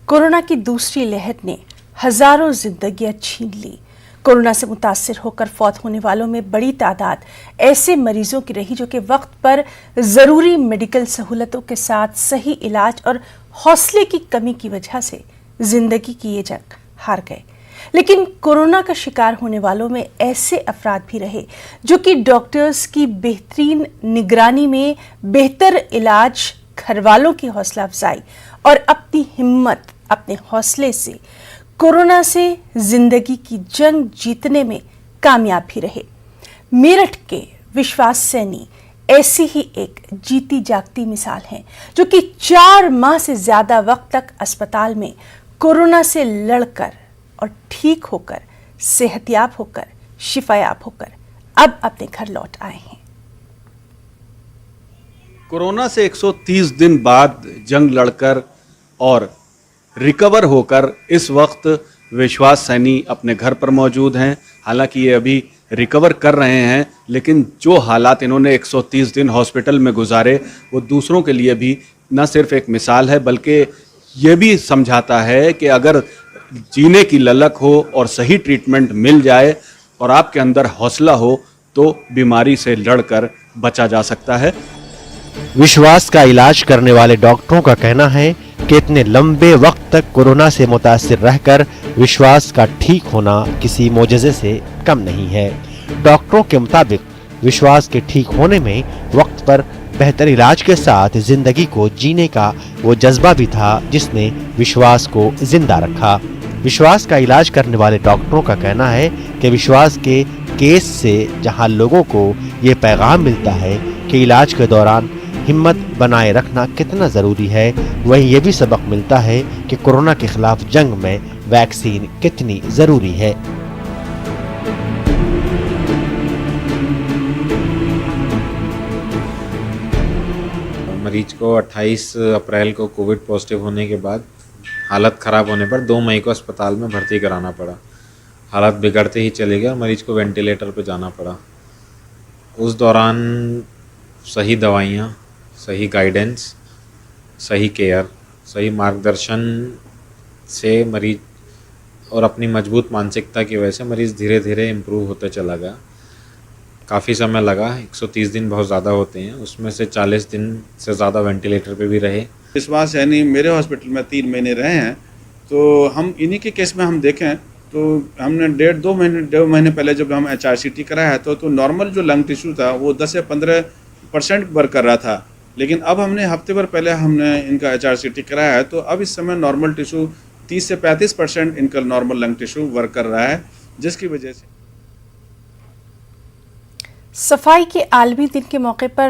Corona की दूसरी लहर ने हजारों जिंदगियां छीन ली। कोरोना से मुतासिर होकर फौत होने वालों में बड़ी तादाद ऐसे मरीजों की रही जो कि वक्त पर जरूरी मेडिकल सहूलतों के साथ सही इलाज और हौसले की कमी की वजह से जिंदगी की ये जंग हार गए। लेकिन कोरोना का शिकार होने वालों में ऐसे अफराद भी रहे जो कि डॉक्टर्स की बेहतरीन निगरानी में बेहतर इलाज, घरवालों की हौसला अफजाई और अपनी हिम्मत, अपने हौसले से कोरोना से जिंदगी की जंग जीतने में कामयाब भी रहे। मेरठ के विश्वास सैनी ऐसी ही एक जीती जागती मिसाल है जो कि 4 माह से ज्यादा वक्त तक अस्पताल में कोरोना से लड़कर और ठीक होकर, सेहतयाब होकर, शिफायाब होकर अब अपने घर लौट आए हैं। कोरोना से 130 दिन बाद जंग लड़कर और रिकवर होकर इस वक्त विश्वास सैनी अपने घर पर मौजूद हैं। हालांकि ये अभी रिकवर कर रहे हैं, लेकिन जो हालात इन्होंने 130 दिन हॉस्पिटल में गुजारे वो दूसरों के लिए भी न सिर्फ एक मिसाल है बल्कि ये भी समझाता है कि अगर जीने की ललक हो और सही ट्रीटमेंट मिल जाए और आपके अंदर हौसला हो तो बीमारी से लड़कर बचा जा सकता है। विश्वास का इलाज करने वाले डॉक्टरों का कहना है कि इतने लंबे वक्त तक कोरोना से मुतासिर रहकर विश्वास का ठीक होना किसी मोजज़े से कम नहीं है। डॉक्टरों के मुताबिक विश्वास के ठीक होने में वक्त पर बेहतर इलाज के साथ जिंदगी को जीने का वो जज्बा भी था जिसने विश्वास को जिंदा रखा। विश्वास का इलाज करने वाले डॉक्टरों का कहना है कि विश्वास के केस से जहां लोगों को ये पैगाम मिलता है कि इलाज के दौरान हिम्मत बनाए रखना कितना ज़रूरी है, वहीं ये भी सबक मिलता है कि कोरोना के खिलाफ जंग में वैक्सीन कितनी ज़रूरी है। मरीज को 28 अप्रैल को कोविड पॉजिटिव होने के बाद हालत ख़राब होने पर 2 मई को अस्पताल में भर्ती कराना पड़ा। हालत बिगड़ते ही चले गए और मरीज को वेंटिलेटर पर जाना पड़ा। उस दौरान सही दवाइयाँ, सही गाइडेंस, सही केयर, सही मार्गदर्शन से मरीज और अपनी मजबूत मानसिकता की वजह से मरीज़ धीरे धीरे इम्प्रूव होते चला गया। काफ़ी समय लगा, 130 दिन बहुत ज़्यादा होते हैं, उसमें से 40 दिन से ज़्यादा वेंटिलेटर पे भी रहे। विश्वास सैनी मेरे हॉस्पिटल में 3 महीने रहे हैं, तो हम इन्हीं के केस में हम देखें तो हमने 1.5 महीने पहले जब हम HRCT कराया है तो नॉर्मल जो लंग टिश्यू था वो 10 से 15% वर्क कर रहा था, लेकिन अब हमने हफ्ते भर पहले हमने इनका HRCT कराया है तो अब इस समय नॉर्मल टिश्यू 30 से 35% इनका नॉर्मल लंग टिश्यू वर्क कर रहा है, जिसकी वजह से सफाई के आलमी दिन के मौके पर